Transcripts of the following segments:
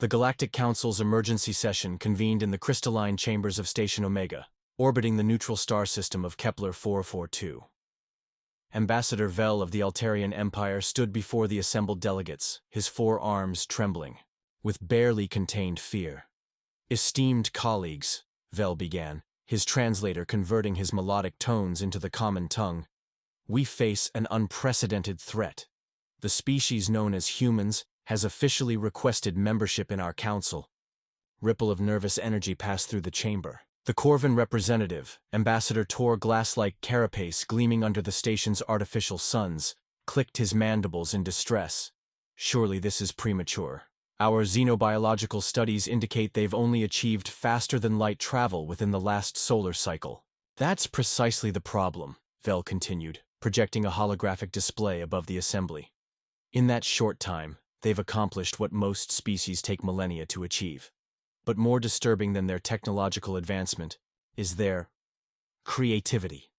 The Galactic Council's emergency session convened in the crystalline chambers of Station Omega, orbiting the neutral star system of Kepler 442. Ambassador Vel of the Altarian Empire stood before the assembled delegates, his forearms trembling, with barely contained fear. "Esteemed colleagues," Vel began, his translator converting his melodic tones into the common tongue, "we face an unprecedented threat. The species known as humans has officially requested membership in our council." Ripple of nervous energy passed through the chamber. The Corvan representative, Ambassador Tor, glass-like carapace gleaming under the station's artificial suns, clicked his mandibles in distress. "Surely this is premature. Our xenobiological studies indicate they've only achieved faster-than-light travel within the last solar cycle." "That's precisely the problem," Vel continued, projecting a holographic display above the assembly. "In that short time, they've accomplished what most species take millennia to achieve. But more disturbing than their technological advancement is their creativity."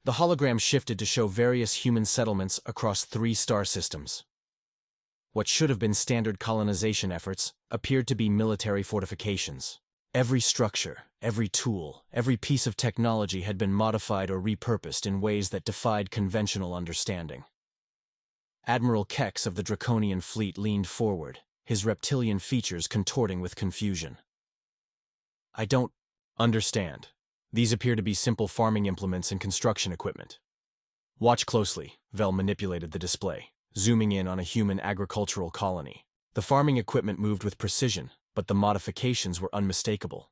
The hologram shifted to show various human settlements across 3 star systems. What should have been standard colonization efforts appeared to be military fortifications. Every structure, every tool, every piece of technology had been modified or repurposed in ways that defied conventional understanding. Admiral Kex of the Draconian fleet leaned forward, his reptilian features contorting with confusion. "I don't understand. These appear to be simple farming implements and construction equipment." "Watch closely." Vel manipulated the display, zooming in on a human agricultural colony. The farming equipment moved with precision, but the modifications were unmistakable.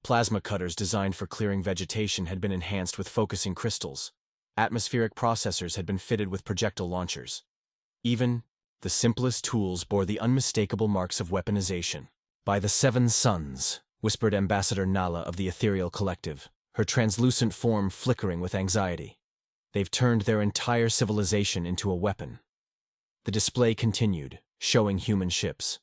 Plasma cutters designed for clearing vegetation had been enhanced with focusing crystals. Atmospheric processors had been fitted with projectile launchers. Even the simplest tools bore the unmistakable marks of weaponization. "By the 7 suns," whispered Ambassador Nala of the Ethereal Collective, her translucent form flickering with anxiety. "They've turned their entire civilization into a weapon." The display continued, showing human ships.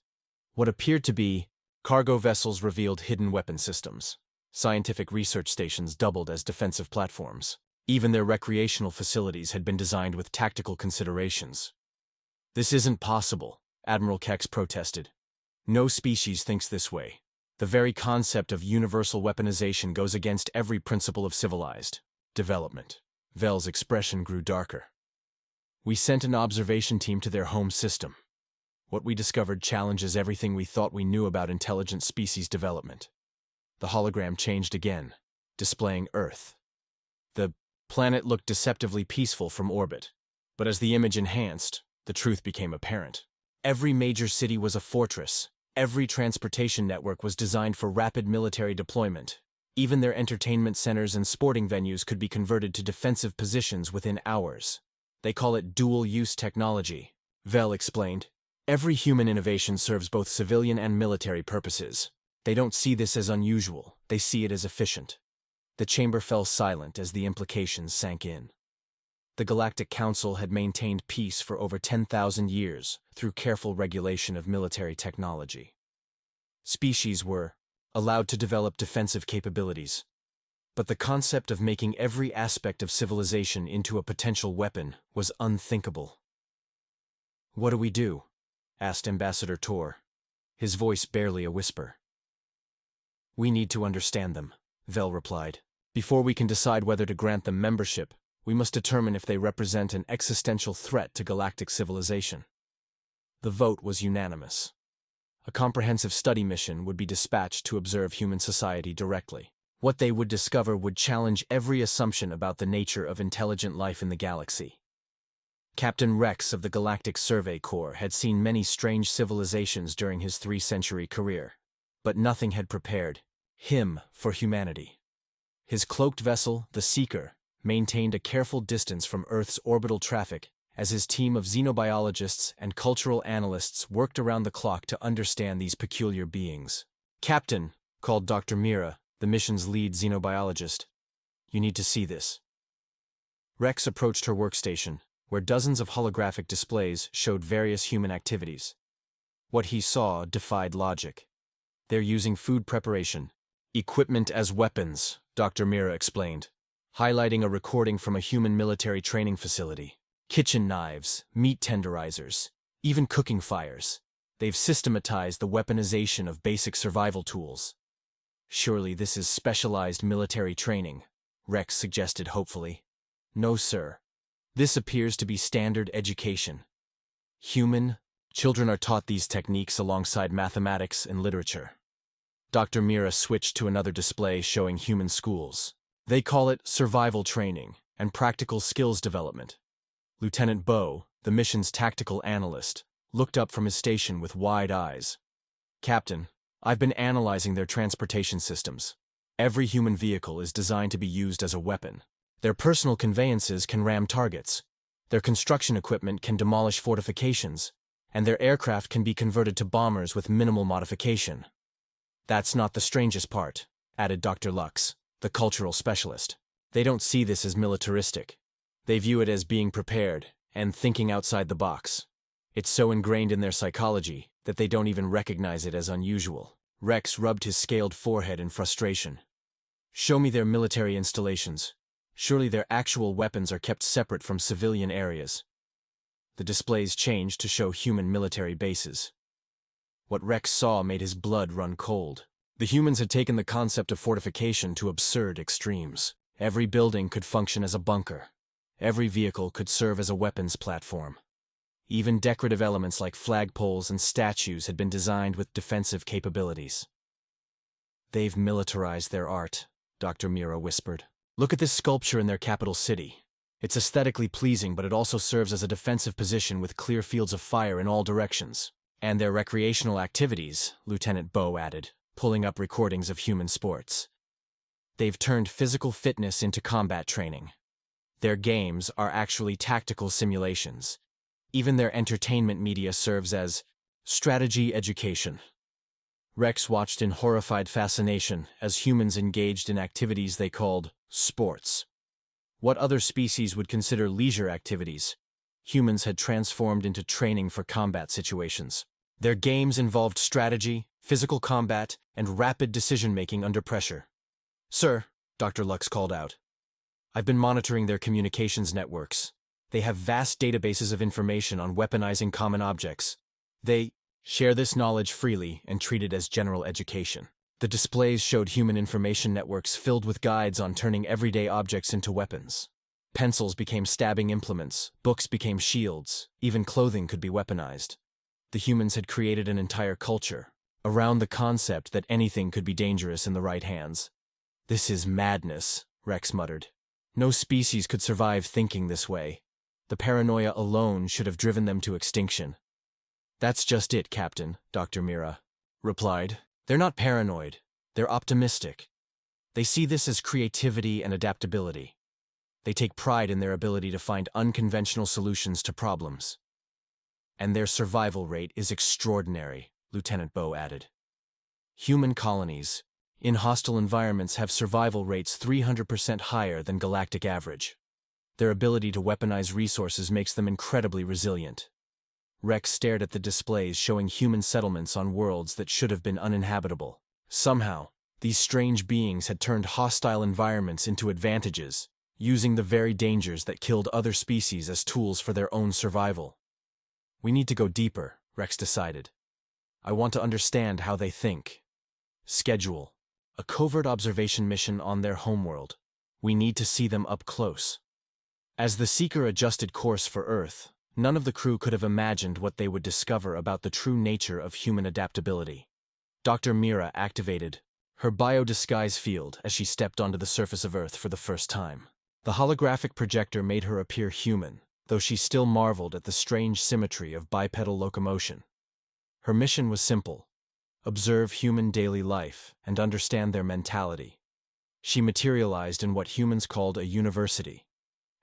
What appeared to be cargo vessels revealed hidden weapon systems. Scientific research stations doubled as defensive platforms. Even their recreational facilities had been designed with tactical considerations. "This isn't possible," Admiral Kex protested. "No species thinks this way. The very concept of universal weaponization goes against every principle of civilized development." Vel's expression grew darker. "We sent an observation team to their home system. What we discovered challenges everything we thought we knew about intelligent species development." The hologram changed again, displaying Earth. The planet looked deceptively peaceful from orbit, but as the image enhanced, the truth became apparent. Every major city was a fortress. Every transportation network was designed for rapid military deployment. Even their entertainment centers and sporting venues could be converted to defensive positions within hours. "They call it dual-use technology," Vel explained. "Every human innovation serves both civilian and military purposes. They don't see this as unusual, they see it as efficient." The chamber fell silent as the implications sank in. The Galactic Council had maintained peace for over 10,000 years through careful regulation of military technology. Species were allowed to develop defensive capabilities, but the concept of making every aspect of civilization into a potential weapon was unthinkable. "What do we do?" asked Ambassador Tor, his voice barely a whisper. "We need to understand them," Vel replied. "Before we can decide whether to grant them membership, we must determine if they represent an existential threat to galactic civilization." The vote was unanimous. A comprehensive study mission would be dispatched to observe human society directly. What they would discover would challenge every assumption about the nature of intelligent life in the galaxy. Captain Rex of the Galactic Survey Corps had seen many strange civilizations during his 3-century career, but nothing had prepared him for humanity. His cloaked vessel, the Seeker, maintained a careful distance from Earth's orbital traffic as his team of xenobiologists and cultural analysts worked around the clock to understand these peculiar beings. "Captain," called Dr. Mira, the mission's lead xenobiologist, "you need to see this." Rex approached her workstation, where dozens of holographic displays showed various human activities. What he saw defied logic. "They're using food preparation, equipment as weapons," Dr. Mira explained, highlighting a recording from a human military training facility. "Kitchen knives, meat tenderizers, even cooking fires. They've systematized the weaponization of basic survival tools. Surely this is specialized military training, Rex suggested hopefully. No, sir. This appears to be standard education. Human children are taught these techniques alongside mathematics and literature. Dr. Mira switched to another display showing human schools. They call it survival training and practical skills development. Lieutenant Bow, the mission's tactical analyst, looked up from his station with wide eyes. Captain, I've been analyzing their transportation systems. Every human vehicle is designed to be used as a weapon. Their personal conveyances can ram targets. Their construction equipment can demolish fortifications, and their aircraft can be converted to bombers with minimal modification. That's not the strangest part, added Dr. Lux, the cultural specialist. They don't see this as militaristic. They view it as being prepared and thinking outside the box. It's so ingrained in their psychology that they don't even recognize it as unusual. Rex rubbed his scaled forehead in frustration. Show me their military installations. Surely their actual weapons are kept separate from civilian areas. The displays changed to show human military bases. What Rex saw made his blood run cold. The humans had taken the concept of fortification to absurd extremes. Every building could function as a bunker. Every vehicle could serve as a weapons platform. Even decorative elements like flagpoles and statues had been designed with defensive capabilities. They've militarized their art, Dr. Mira whispered. Look at this sculpture in their capital city. It's aesthetically pleasing, but it also serves as a defensive position with clear fields of fire in all directions. And their recreational activities, Lieutenant Bow added, pulling up recordings of human sports. They've turned physical fitness into combat training. Their games are actually tactical simulations. Even their entertainment media serves as strategy education. Rex watched in horrified fascination as humans engaged in activities they called sports. What other species would consider leisure activities, humans had transformed into training for combat situations. Their games involved strategy, physical combat, and rapid decision-making under pressure. Sir, Dr. Lux called out. I've been monitoring their communications networks. They have vast databases of information on weaponizing common objects. They share this knowledge freely and treat it as general education. The displays showed human information networks filled with guides on turning everyday objects into weapons. Pencils became stabbing implements, books became shields, even clothing could be weaponized. The humans had created an entire culture around the concept that anything could be dangerous in the right hands. This is madness, Rex muttered. No species could survive thinking this way. The paranoia alone should have driven them to extinction. That's just it, Captain, Dr. Mira replied. They're not paranoid. They're optimistic. They see this as creativity and adaptability. They take pride in their ability to find unconventional solutions to problems. And their survival rate is extraordinary, Lieutenant Bow added. Human colonies in hostile environments have survival rates 300% higher than galactic average. Their ability to weaponize resources makes them incredibly resilient. Rex stared at the displays showing human settlements on worlds that should have been uninhabitable. Somehow, these strange beings had turned hostile environments into advantages, using the very dangers that killed other species as tools for their own survival. We need to go deeper, Rex decided. I want to understand how they think. Schedule a covert observation mission on their homeworld. We need to see them up close. As the Seeker adjusted course for Earth, none of the crew could have imagined what they would discover about the true nature of human adaptability. Dr. Mira activated her biodisguise field as she stepped onto the surface of Earth for the first time. The holographic projector made her appear human, though she still marveled at the strange symmetry of bipedal locomotion. Her mission was simple: observe human daily life and understand their mentality. She materialized in what humans called a university,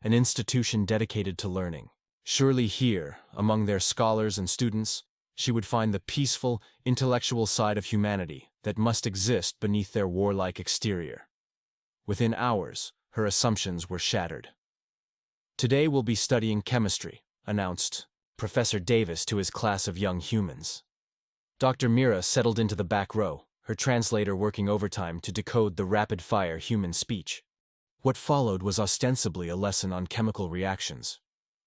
an institution dedicated to learning. Surely here, among their scholars and students, she would find the peaceful, intellectual side of humanity that must exist beneath their warlike exterior. Within hours, her assumptions were shattered. Today we'll be studying chemistry, announced Professor Davis to his class of young humans. Dr. Mira settled into the back row, her translator working overtime to decode the rapid-fire human speech. What followed was ostensibly a lesson on chemical reactions.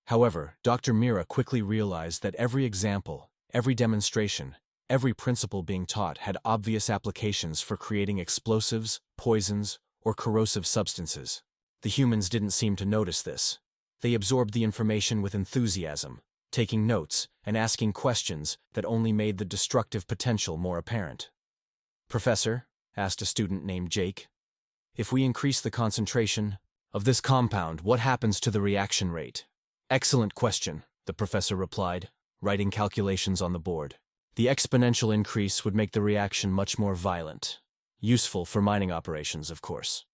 However, Dr. Mira quickly realized that every example, Every demonstration, every principle being taught had obvious applications for creating explosives, poisons, or corrosive substances. The humans didn't seem to notice this. They absorbed the information with enthusiasm, taking notes and asking questions that only made the destructive potential more apparent. "Professor," asked a student named Jake, "if we increase the concentration of this compound, what happens to the reaction rate?" "Excellent question," the professor replied, writing calculations on the board. "The exponential increase would make the reaction much more violent. Useful for mining operations, of course."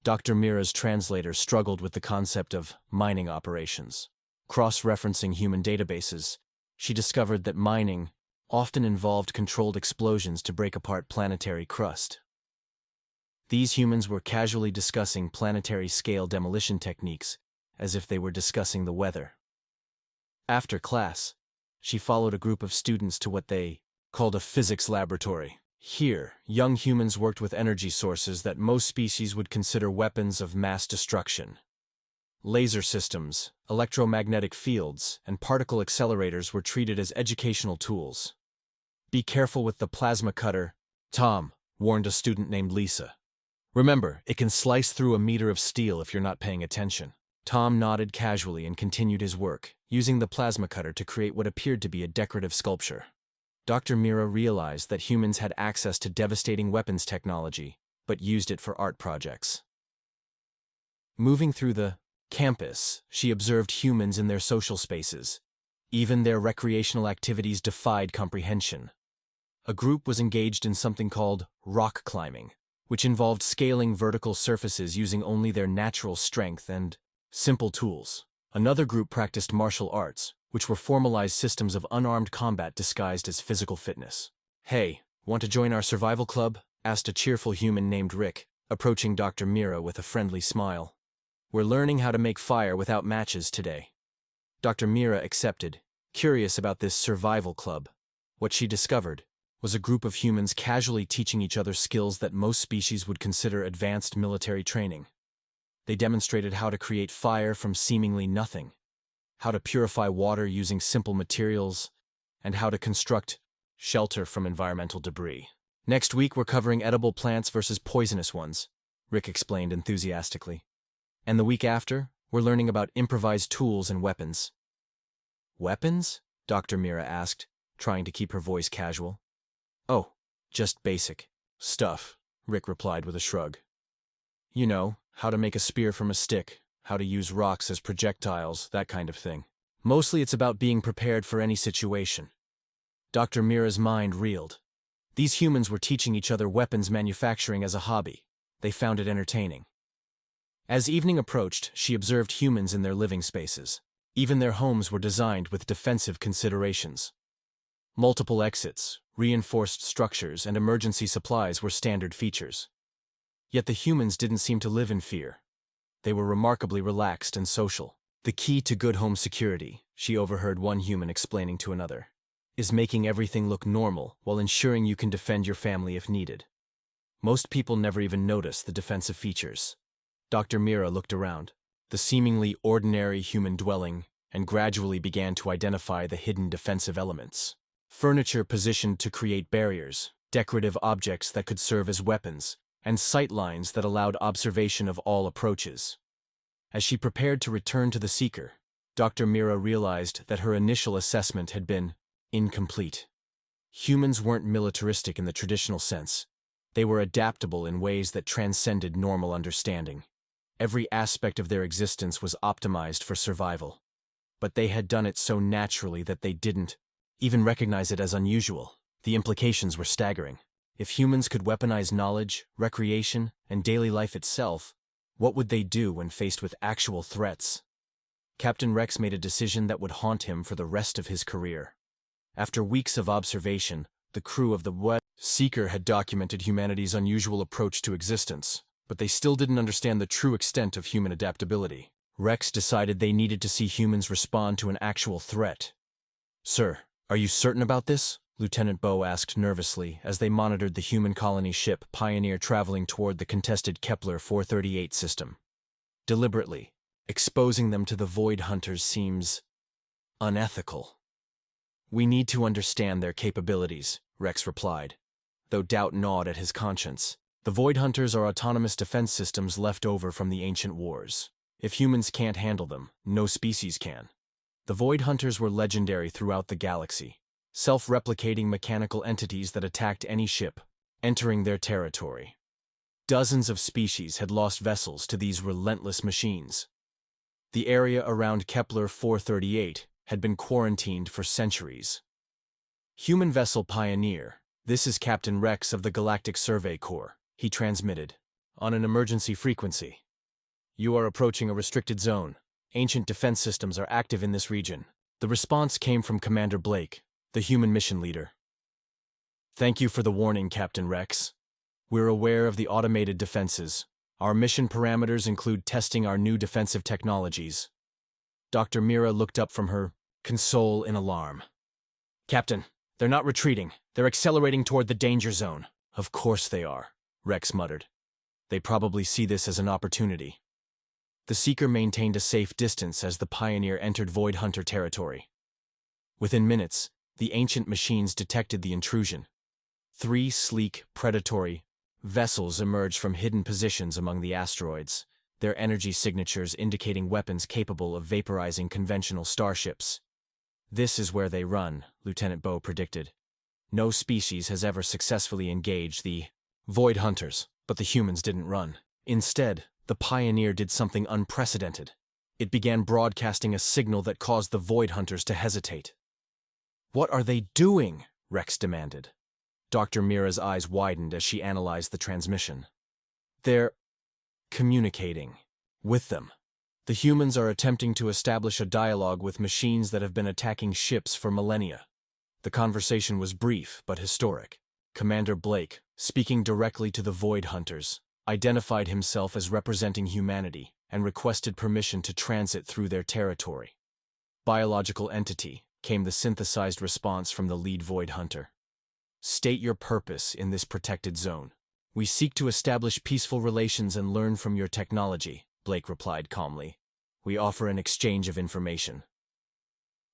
Dr. Mira's translator struggled with the concept of mining operations. Cross-referencing human databases, she discovered that mining often involved controlled explosions to break apart planetary crust. These humans were casually discussing planetary-scale demolition techniques as if they were discussing the weather. After class, she followed a group of students to what they called a physics laboratory. Here, young humans worked with energy sources that most species would consider weapons of mass destruction. Laser systems, electromagnetic fields, and particle accelerators were treated as educational tools. "Be careful with the plasma cutter," Tom warned a student named Lisa. "Remember, it can slice through a meter of steel if you're not paying attention." Tom nodded casually and continued his work, using the plasma cutter to create what appeared to be a decorative sculpture. Dr. Mira realized that humans had access to devastating weapons technology, but used it for art projects. Moving through the campus, she observed humans in their social spaces. Even their recreational activities defied comprehension. A group was engaged in something called rock climbing, which involved scaling vertical surfaces using only their natural strength and simple tools. Another group practiced martial arts, which were formalized systems of unarmed combat disguised as physical fitness. "Hey, want to join our survival club?" asked a cheerful human named Rick, approaching Dr. Mira with a friendly smile. "We're learning how to make fire without matches today." Dr. Mira accepted, curious about this survival club. What she discovered was a group of humans casually teaching each other skills that most species would consider advanced military training. They demonstrated how to create fire from seemingly nothing, how to purify water using simple materials, and how to construct shelter from environmental debris. "Next week we're covering edible plants versus poisonous ones," Rick explained enthusiastically. "And the week after, we're learning about improvised tools and weapons." "Weapons?" Dr. Mira asked, trying to keep her voice casual. "Oh, just basic stuff," Rick replied with a shrug. "You know, how to make a spear from a stick, how to use rocks as projectiles, that kind of thing. Mostly it's about being prepared for any situation." Dr. Mira's mind reeled. These humans were teaching each other weapons manufacturing as a hobby. They found it entertaining. As evening approached, she observed humans in their living spaces. Even their homes were designed with defensive considerations. Multiple exits, reinforced structures, and emergency supplies were standard features. Yet the humans didn't seem to live in fear. They were remarkably relaxed and social. "The key to good home security," she overheard one human explaining to another, "is making everything look normal while ensuring you can defend your family if needed. Most people never even notice the defensive features." Dr. Mira looked around the seemingly ordinary human dwelling and gradually began to identify the hidden defensive elements. Furniture positioned to create barriers, decorative objects that could serve as weapons, and sight lines that allowed observation of all approaches. As she prepared to return to the Seeker, Dr. Mira realized that her initial assessment had been incomplete. Humans weren't militaristic in the traditional sense. They were adaptable in ways that transcended normal understanding. Every aspect of their existence was optimized for survival. But they had done it so naturally that they didn't even recognize it as unusual. The implications were staggering. If humans could weaponize knowledge, recreation, and daily life itself, what would they do when faced with actual threats? Captain Rex made a decision that would haunt him for the rest of his career. After weeks of observation, the crew of the Seeker had documented humanity's unusual approach to existence, but they still didn't understand the true extent of human adaptability. Rex decided they needed to see humans respond to an actual threat. "Sir, are you certain about this?" Lieutenant Bow asked nervously as they monitored the human colony ship Pioneer traveling toward the contested Kepler 438 system. "Deliberately, exposing them to the Void Hunters seems unethical." We need to understand their capabilities, Rex replied, though doubt gnawed at his conscience. The Void Hunters are autonomous defense systems left over from the ancient wars. If humans can't handle them, no species can. The Void Hunters were legendary throughout the galaxy, self-replicating mechanical entities that attacked any ship, entering their territory. Dozens of species had lost vessels to these relentless machines. The area around Kepler 438 had been quarantined for centuries. Human vessel Pioneer, this is Captain Rex of the Galactic Survey Corps, he transmitted, on an emergency frequency. You are approaching a restricted zone. Ancient defense systems are active in this region. The response came from Commander Blake, the human mission leader. Thank you for the warning, Captain Rex. We're aware of the automated defenses. Our mission parameters include testing our new defensive technologies. Dr. Mira looked up from her console in alarm. Captain, they're not retreating. They're accelerating toward the danger zone. Of course they are, Rex muttered. They probably see this as an opportunity. The Seeker maintained a safe distance as the Pioneer entered Void Hunter territory. Within minutes, the ancient machines detected the intrusion. 3 sleek, predatory vessels emerged from hidden positions among the asteroids, their energy signatures indicating weapons capable of vaporizing conventional starships. This is where they run, Lieutenant Bowe predicted. No species has ever successfully engaged the Void Hunters, but the humans didn't run. Instead, the Pioneer did something unprecedented. It began broadcasting a signal that caused the Void Hunters to hesitate. What are they doing? Rex demanded. Dr. Mira's eyes widened as she analyzed the transmission. They're communicating with them. The humans are attempting to establish a dialogue with machines that have been attacking ships for millennia. The conversation was brief but historic. Commander Blake, speaking directly to the Void Hunters, identified himself as representing humanity and requested permission to transit through their territory. Biological entity, came the synthesized response from the lead Void Hunter. State your purpose in this protected zone. We seek to establish peaceful relations and learn from your technology, Blake replied calmly. We offer an exchange of information.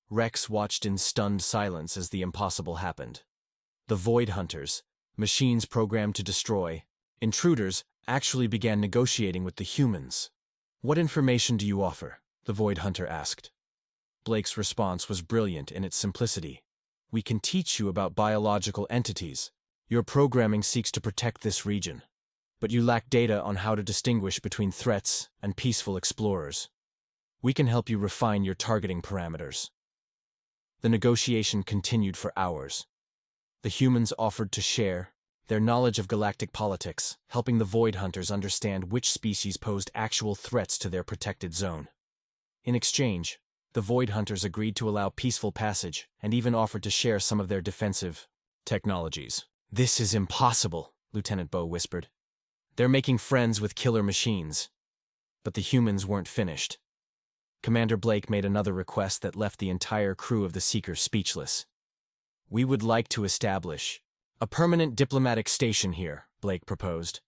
Rex watched in stunned silence as the impossible happened. The Void Hunters, machines programmed to destroy, intruders, actually began negotiating with the humans. What information do you offer? The Void Hunter asked. Blake's response was brilliant in its simplicity. We can teach you about biological entities. Your programming seeks to protect this region, but you lack data on how to distinguish between threats and peaceful explorers. We can help you refine your targeting parameters. The negotiation continued for hours. The humans offered to share their knowledge of galactic politics, helping the Void Hunters understand which species posed actual threats to their protected zone. In exchange, the Void Hunters agreed to allow peaceful passage and even offered to share some of their defensive technologies. This is impossible, Lieutenant Bowe whispered. They're making friends with killer machines. But the humans weren't finished. Commander Blake made another request that left the entire crew of the Seeker speechless. We would like to establish a permanent diplomatic station here, Blake proposed.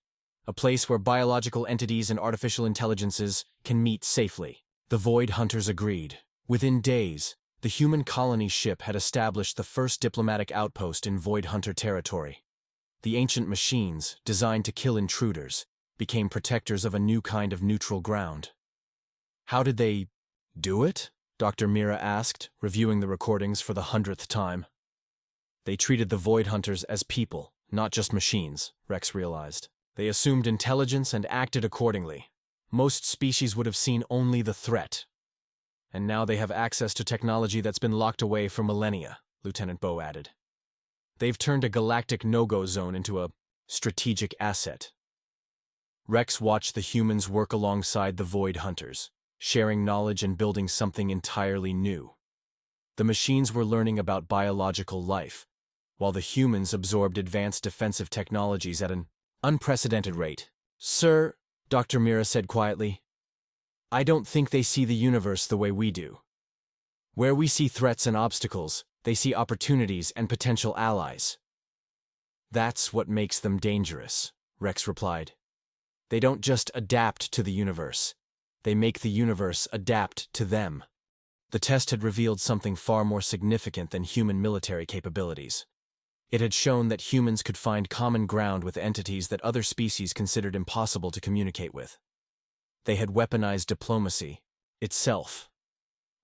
A place where biological entities and artificial intelligences can meet safely. The Void Hunters agreed. Within days, the human colony ship had established the first diplomatic outpost in Void Hunter territory. The ancient machines, designed to kill intruders, became protectors of a new kind of neutral ground. How did they do it? Dr. Mira asked, reviewing the recordings for the 100th time. They treated the Void Hunters as people, not just machines, Rex realized. They assumed intelligence and acted accordingly. Most species would have seen only the threat. And now they have access to technology that's been locked away for millennia, Lieutenant Bowe added. They've turned a galactic no-go zone into a strategic asset. Rex watched the humans work alongside the Void Hunters, sharing knowledge and building something entirely new. The machines were learning about biological life, while the humans absorbed advanced defensive technologies at an unprecedented rate. Sir, Dr. Mira said quietly, I don't think they see the universe the way we do. Where we see threats and obstacles, they see opportunities and potential allies. That's what makes them dangerous, Rex replied. They don't just adapt to the universe. They make the universe adapt to them. The test had revealed something far more significant than human military capabilities. It had shown that humans could find common ground with entities that other species considered impossible to communicate with. They had weaponized diplomacy itself.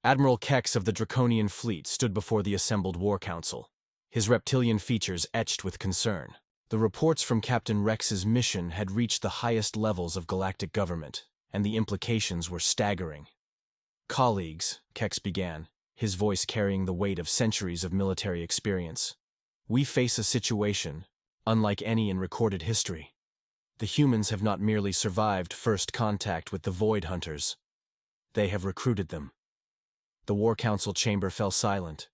Admiral Kex of the Draconian Fleet stood before the assembled War Council, his reptilian features etched with concern. The reports from Captain Rex's mission had reached the highest levels of galactic government, and the implications were staggering. "Colleagues," Kex began, his voice carrying the weight of centuries of military experience, "we face a situation unlike any in recorded history. The humans have not merely survived first contact with the Void Hunters. They have recruited them." The War Council chamber fell silent.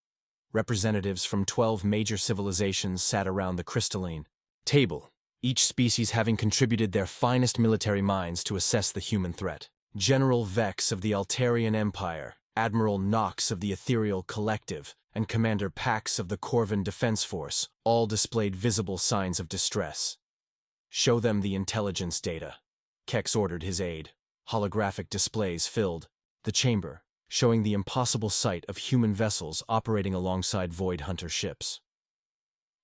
Representatives from 12 major civilizations sat around the crystalline table, each species having contributed their finest military minds to assess the human threat. General Vex of the Altarian Empire, Admiral Nox of the Ethereal Collective, and Commander Pax of the Corvan Defense Force all displayed visible signs of distress. "Show them the intelligence data," Kex ordered his aide. Holographic displays filled the chamber, showing the impossible sight of human vessels operating alongside Void Hunter ships.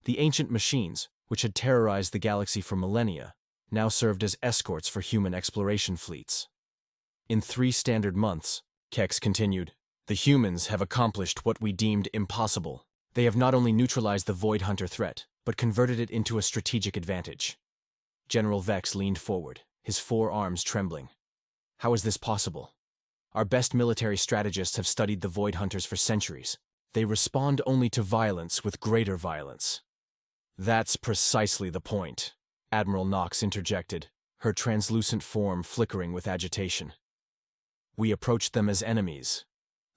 The ancient machines, which had terrorized the galaxy for millennia, now served as escorts for human exploration fleets. "In 3 standard months," Kex continued, "the humans have accomplished what we deemed impossible. They have not only neutralized the Void Hunter threat, but converted it into a strategic advantage." General Vex leaned forward, his 4 arms trembling. "How is this possible? Our best military strategists have studied the Void Hunters for centuries. They respond only to violence with greater violence." "That's precisely the point," Admiral Nox interjected, her translucent form flickering with agitation. "We approached them as enemies.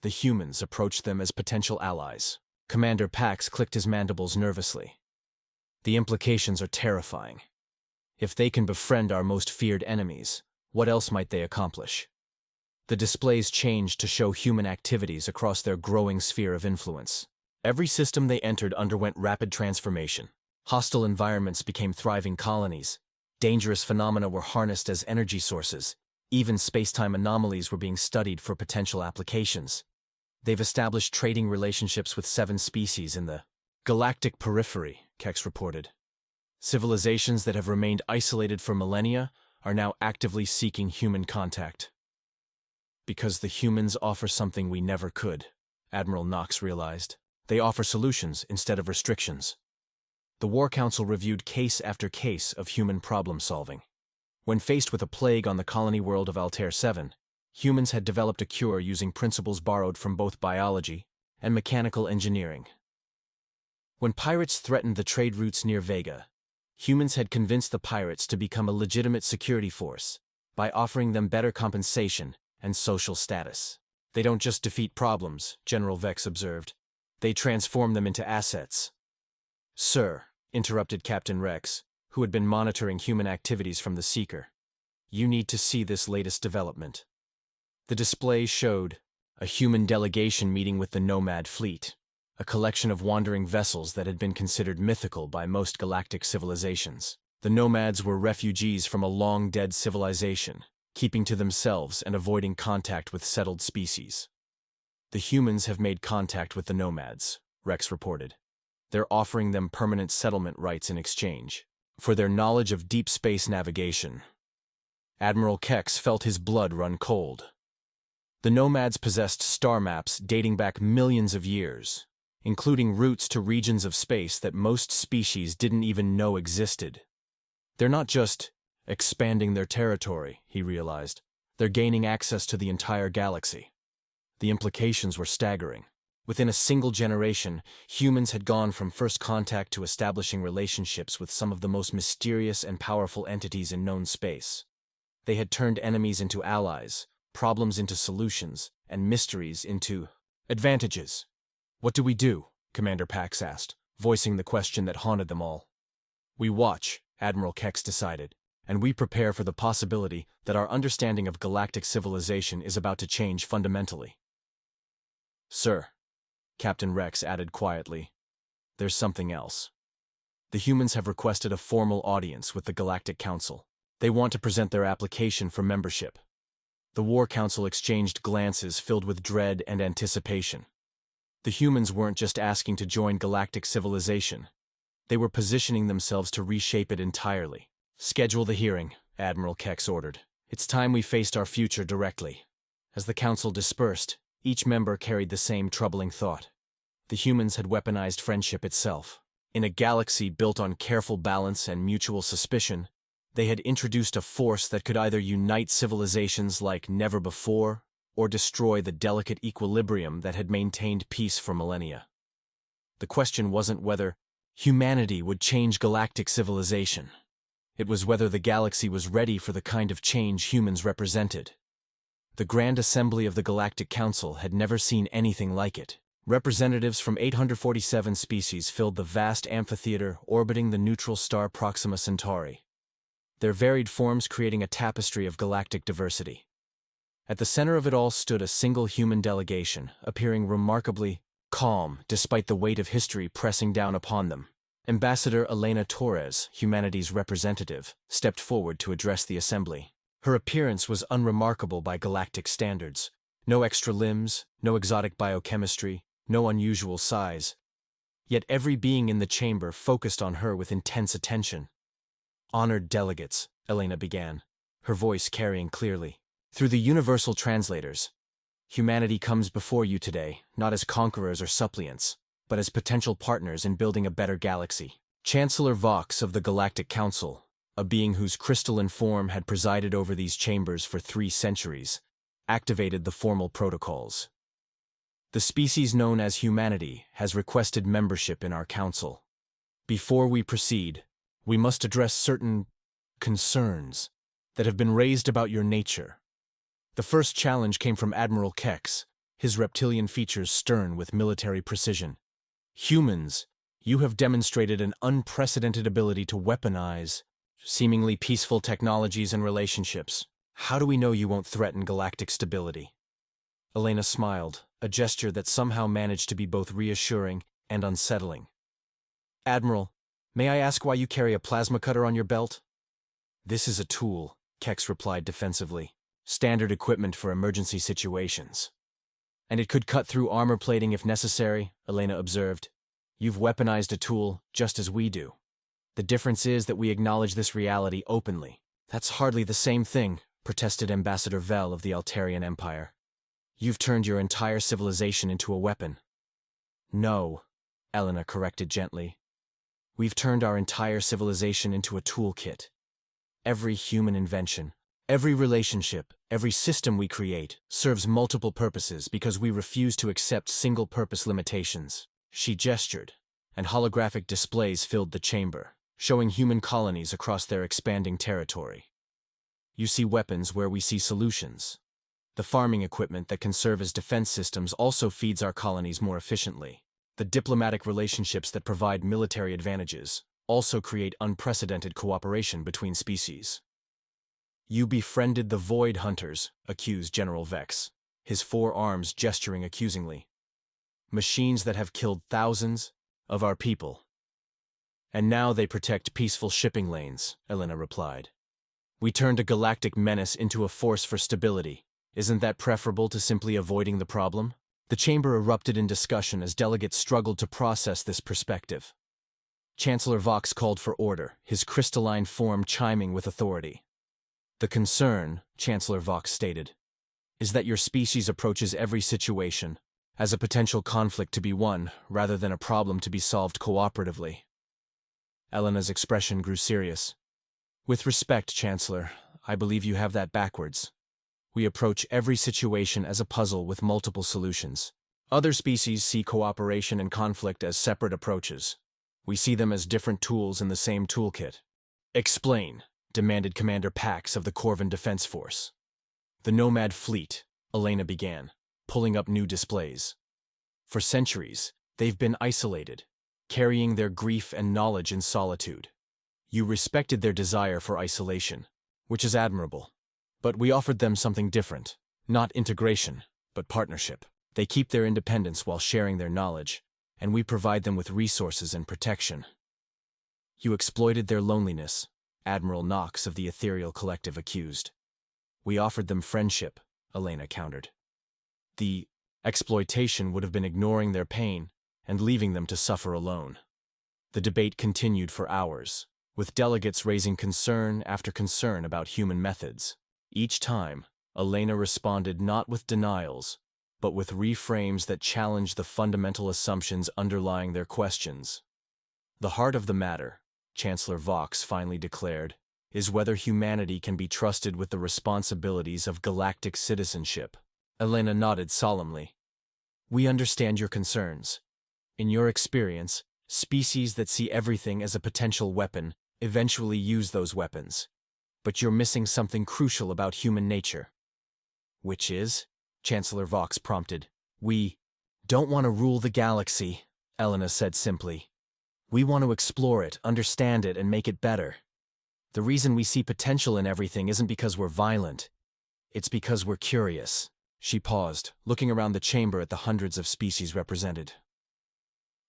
The humans approached them as potential allies." Commander Pax clicked his mandibles nervously. "The implications are terrifying. If they can befriend our most feared enemies, what else might they accomplish?" The displays changed to show human activities across their growing sphere of influence. Every system they entered underwent rapid transformation. Hostile environments became thriving colonies. Dangerous phenomena were harnessed as energy sources. Even space-time anomalies were being studied for potential applications. They've established trading relationships with 7 species in the galactic periphery, Kex reported. Civilizations that have remained isolated for millennia are now actively seeking human contact. "Because the humans offer something we never could," Admiral Nox realized. "They offer solutions instead of restrictions." The War Council reviewed case after case of human problem-solving. When faced with a plague on the colony world of Altair 7, humans had developed a cure using principles borrowed from both biology and mechanical engineering. When pirates threatened the trade routes near Vega, humans had convinced the pirates to become a legitimate security force by offering them better compensation and social status. "They don't just defeat problems," General Vex observed. "They transform them into assets." "Sir," interrupted Captain Rex, who had been monitoring human activities from the Seeker, "you need to see this latest development." The display showed a human delegation meeting with the Nomad fleet, a collection of wandering vessels that had been considered mythical by most galactic civilizations. The Nomads were refugees from a long-dead civilization, keeping to themselves and avoiding contact with settled species. "The humans have made contact with the Nomads," Rex reported. "They're offering them permanent settlement rights in exchange for their knowledge of deep space navigation." Admiral Kex felt his blood run cold. The Nomads possessed star maps dating back millions of years, including routes to regions of space that most species didn't even know existed. "They're not just expanding their territory," he realized. "They're gaining access to the entire galaxy." The implications were staggering. Within a single generation, humans had gone from first contact to establishing relationships with some of the most mysterious and powerful entities in known space. They had turned enemies into allies, problems into solutions, and mysteries into advantages. "What do we do?" Commander Pax asked, voicing the question that haunted them all. "We watch," Admiral Kex decided, "and we prepare for the possibility that our understanding of galactic civilization is about to change fundamentally." "Sir," Captain Rex added quietly, "there's something else. The humans have requested a formal audience with the Galactic Council. They want to present their application for membership." The War Council exchanged glances filled with dread and anticipation. The humans weren't just asking to join galactic civilization. They were positioning themselves to reshape it entirely. "Schedule the hearing," Admiral Kex ordered. "It's time we faced our future directly." As the council dispersed, each member carried the same troubling thought. The humans had weaponized friendship itself. In a galaxy built on careful balance and mutual suspicion, they had introduced a force that could either unite civilizations like never before or destroy the delicate equilibrium that had maintained peace for millennia. The question wasn't whether humanity would change galactic civilization. It was whether the galaxy was ready for the kind of change humans represented. The Grand Assembly of the Galactic Council had never seen anything like it. Representatives from 847 species filled the vast amphitheater orbiting the neutral star Proxima Centauri, their varied forms creating a tapestry of galactic diversity. At the center of it all stood a single human delegation, appearing remarkably calm despite the weight of history pressing down upon them. Ambassador Elena Torres, humanity's representative, stepped forward to address the assembly. Her appearance was unremarkable by galactic standards. No extra limbs, no exotic biochemistry, no unusual size. Yet every being in the chamber focused on her with intense attention. "Honored delegates," Elena began, her voice carrying clearly. "Through the universal translators, humanity comes before you today, not as conquerors or suppliants, but as potential partners in building a better galaxy." Chancellor Vox of the Galactic Council, a being whose crystalline form had presided over these chambers for 3 centuries, activated the formal protocols. "The species known as humanity has requested membership in our council. Before we proceed, we must address certain concerns that have been raised about your nature." The first challenge came from Admiral Kex, his reptilian features stern with military precision. "Humans, you have demonstrated an unprecedented ability to weaponize seemingly peaceful technologies and relationships. How do we know you won't threaten galactic stability?" Elena smiled, a gesture that somehow managed to be both reassuring and unsettling. "Admiral, may I ask why you carry a plasma cutter on your belt?" "This is a tool," Kex replied defensively. "Standard equipment for emergency situations." "And it could cut through armor plating if necessary," Elena observed. "You've weaponized a tool just as we do. The difference is that we acknowledge this reality openly." "That's hardly the same thing," protested Ambassador Vel of the Altarian Empire. "You've turned your entire civilization into a weapon." "No," Elena corrected gently. "We've turned our entire civilization into a toolkit. Every human invention, every relationship, every system we create serves multiple purposes because we refuse to accept single-purpose limitations." She gestured, and holographic displays filled the chamber, showing human colonies across their expanding territory. "You see weapons where we see solutions. The farming equipment that can serve as defense systems also feeds our colonies more efficiently. The diplomatic relationships that provide military advantages also create unprecedented cooperation between species." "You befriended the Void Hunters," accused General Vex, his 4 arms gesturing accusingly. "Machines that have killed thousands of our people. And now they protect peaceful shipping lanes," Elena replied. "We turned a galactic menace into a force for stability. Isn't that preferable to simply avoiding the problem?" The chamber erupted in discussion as delegates struggled to process this perspective. Chancellor Vox called for order, his crystalline form chiming with authority. "The concern," Chancellor Vox stated, "is that your species approaches every situation as a potential conflict to be won rather than a problem to be solved cooperatively." Elena's expression grew serious. "With respect, Chancellor, I believe you have that backwards. We approach every situation as a puzzle with multiple solutions. Other species see cooperation and conflict as separate approaches. We see them as different tools in the same toolkit." "Explain," demanded Commander Pax of the Corvan Defense Force. "The Nomad Fleet," Elena began, pulling up new displays. "For centuries, they've been isolated, carrying their grief and knowledge in solitude. You respected their desire for isolation, which is admirable. But we offered them something different, not integration, but partnership. They keep their independence while sharing their knowledge, and we provide them with resources and protection." "You exploited their loneliness," Admiral Knox of the Ethereal Collective accused. We offered them friendship, Elena countered. The exploitation would have been ignoring their pain and leaving them to suffer alone. The debate continued for hours, with delegates raising concern after concern about human methods. Each time, Elena responded not with denials, but with reframes that challenged the fundamental assumptions underlying their questions. The heart of the matter, Chancellor Vox finally declared, is whether humanity can be trusted with the responsibilities of galactic citizenship. Elena nodded solemnly. We understand your concerns. In your experience, species that see everything as a potential weapon eventually use those weapons. But you're missing something crucial about human nature. Which is? Chancellor Vox prompted. We don't want to rule the galaxy, Elena said simply. We want to explore it, understand it, and make it better. The reason we see potential in everything isn't because we're violent. It's because we're curious. She paused, looking around the chamber at the hundreds of species represented.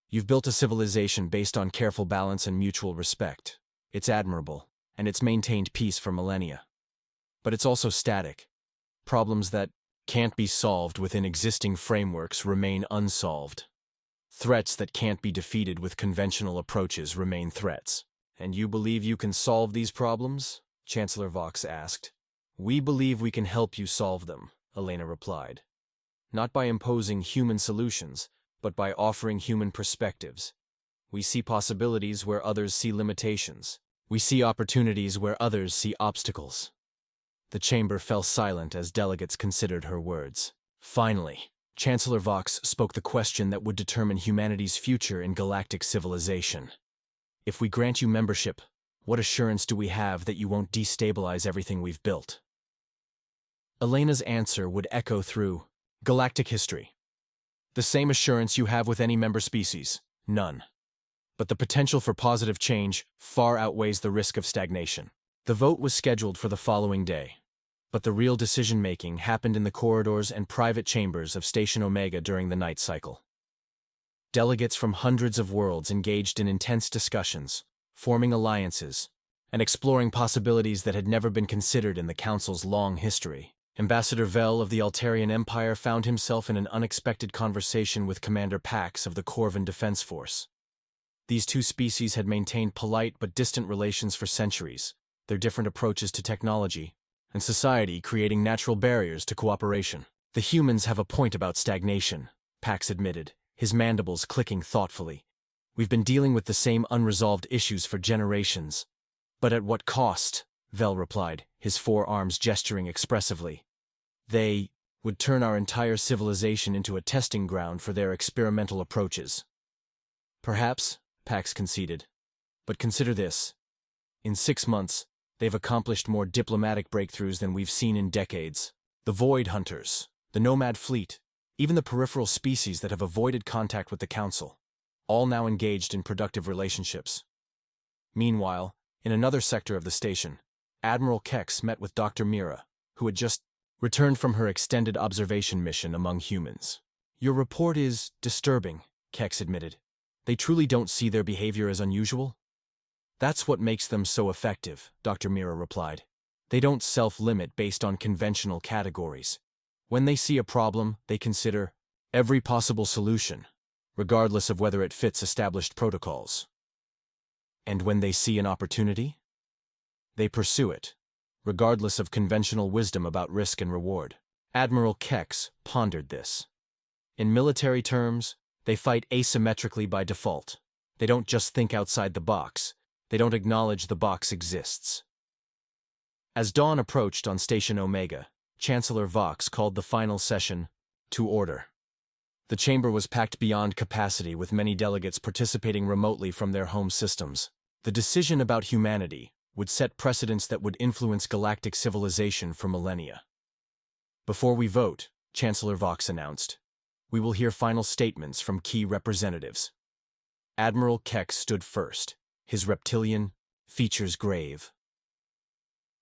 You've built a civilization based on careful balance and mutual respect. It's admirable, and it's maintained peace for millennia. But it's also static. Problems that can't be solved within existing frameworks remain unsolved. Threats that can't be defeated with conventional approaches remain threats. And you believe you can solve these problems? Chancellor Vox asked. We believe we can help you solve them, Elena replied. Not by imposing human solutions, but by offering human perspectives. We see possibilities where others see limitations. We see opportunities where others see obstacles. The chamber fell silent as delegates considered her words. Finally, Chancellor Vox spoke the question that would determine humanity's future in galactic civilization. If we grant you membership, what assurance do we have that you won't destabilize everything we've built? Elena's answer would echo through galactic history. The same assurance you have with any member species, none. But the potential for positive change far outweighs the risk of stagnation. The vote was scheduled for the following day, but the real decision-making happened in the corridors and private chambers of Station Omega during the night cycle. Delegates from hundreds of worlds engaged in intense discussions, forming alliances, and exploring possibilities that had never been considered in the Council's long history. Ambassador Vel of the Altarian Empire found himself in an unexpected conversation with Commander Pax of the Corvan Defense Force. These two species had maintained polite but distant relations for centuries, their different approaches to technology and society creating natural barriers to cooperation. The humans have a point about stagnation, Pax admitted, his mandibles clicking thoughtfully. We've been dealing with the same unresolved issues for generations. But at what cost? Vel replied, his forearms gesturing expressively. They would turn our entire civilization into a testing ground for their experimental approaches. Perhaps, Pax conceded. But consider this. In 6 months, they've accomplished more diplomatic breakthroughs than we've seen in decades. The Void Hunters, the Nomad Fleet, even the peripheral species that have avoided contact with the Council, all now engaged in productive relationships. Meanwhile, in another sector of the station, Admiral Kex met with Dr. Mira, who had just returned from her extended observation mission among humans. Your report is disturbing, Kex admitted. They truly don't see their behavior as unusual? That's what makes them so effective, Dr. Mira replied. They don't self-limit based on conventional categories. When they see a problem, they consider every possible solution, regardless of whether it fits established protocols. And when they see an opportunity, they pursue it, regardless of conventional wisdom about risk and reward. Admiral Kex pondered this. In military terms, they fight asymmetrically by default. They don't just think outside the box. They don't acknowledge the box exists. As dawn approached on Station Omega, Chancellor Vox called the final session to order. The chamber was packed beyond capacity, with many delegates participating remotely from their home systems. The decision about humanity would set precedents that would influence galactic civilization for millennia. Before we vote, Chancellor Vox announced, we will hear final statements from key representatives. Admiral Kex stood first, his reptilian features grave.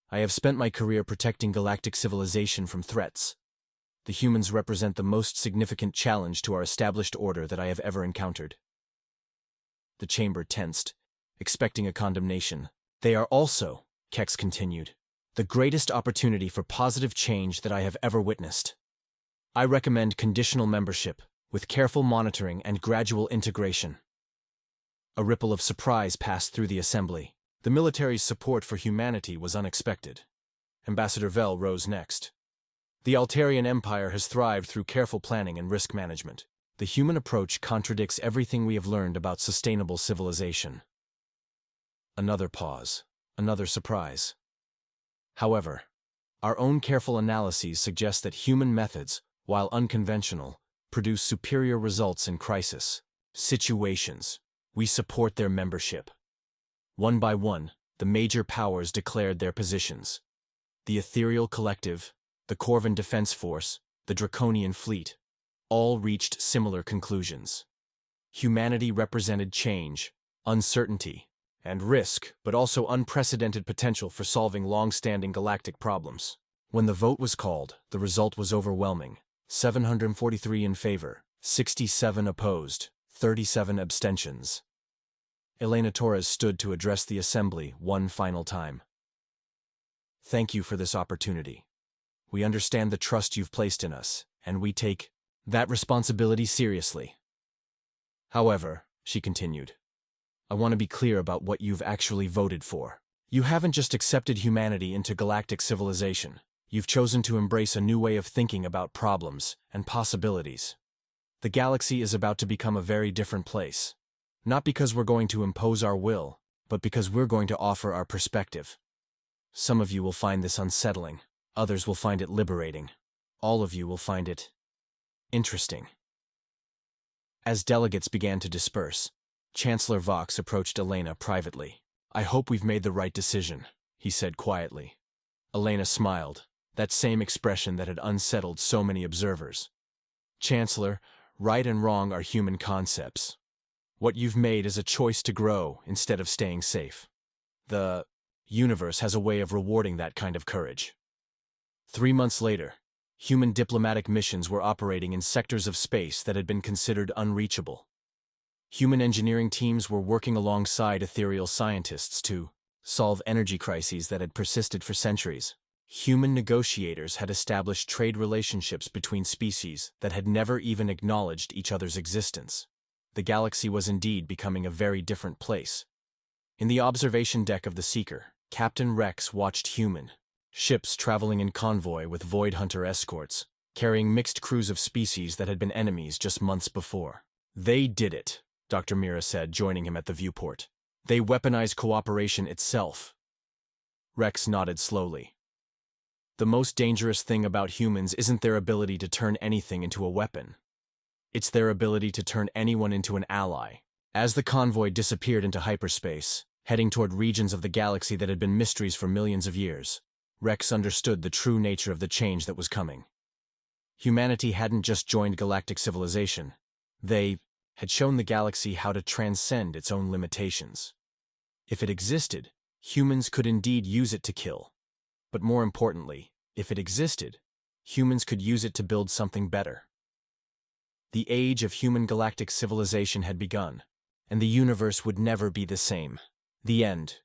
I have spent my career protecting galactic civilization from threats. The humans represent the most significant challenge to our established order that I have ever encountered. The chamber tensed, expecting a condemnation. They are also, Kex continued, The greatest opportunity for positive change that I have ever witnessed. I recommend conditional membership, with careful monitoring and gradual integration. A ripple of surprise passed through the assembly. The military's support for humanity was unexpected. Ambassador Vell rose next. The Altarian Empire has thrived through careful planning and risk management. The human approach contradicts everything we have learned about sustainable civilization. Another pause. Another surprise. However, our own careful analyses suggest that human methods, while unconventional, produce superior results in crisis situations. We support their membership. One by one, the major powers declared their positions. The Ethereal Collective, the Corvan Defense Force, the Draconian Fleet, all reached similar conclusions. Humanity represented change, uncertainty, and risk, but also unprecedented potential for solving long-standing galactic problems. When the vote was called, the result was overwhelming. 743 in favor, 67 opposed, 37 abstentions. Elena Torres stood to address the assembly one final time. Thank you for this opportunity. We understand the trust you've placed in us, and we take that responsibility seriously. However, she continued, I want to be clear about what you've actually voted for. You haven't just accepted humanity into galactic civilization. You've chosen to embrace a new way of thinking about problems and possibilities. The galaxy is about to become a very different place. Not because we're going to impose our will, but because we're going to offer our perspective. Some of you will find this unsettling. Others will find it liberating. All of you will find it interesting. As delegates began to disperse, Chancellor Vox approached Elena privately. I hope we've made the right decision, he said quietly. Elena smiled, that same expression that had unsettled so many observers. Chancellor, right and wrong are human concepts. What you've made is a choice to grow instead of staying safe. The universe has a way of rewarding that kind of courage. 3 months later, human diplomatic missions were operating in sectors of space that had been considered unreachable. Human engineering teams were working alongside ethereal scientists to solve energy crises that had persisted for centuries. Human negotiators had established trade relationships between species that had never even acknowledged each other's existence. The galaxy was indeed becoming a very different place. In the observation deck of the Seeker, Captain Rex watched human ships traveling in convoy with Void Hunter escorts, carrying mixed crews of species that had been enemies just months before. They did it, Dr. Mira said, joining him at the viewport. They weaponized cooperation itself. Rex nodded slowly. The most dangerous thing about humans isn't their ability to turn anything into a weapon. It's their ability to turn anyone into an ally. As the convoy disappeared into hyperspace, heading toward regions of the galaxy that had been mysteries for millions of years, Rex understood the true nature of the change that was coming. Humanity hadn't just joined galactic civilization. They had shown the galaxy how to transcend its own limitations. If it existed, humans could indeed use it to kill. But more importantly, if it existed, humans could use it to build something better. The age of human galactic civilization had begun, and the universe would never be the same. The end.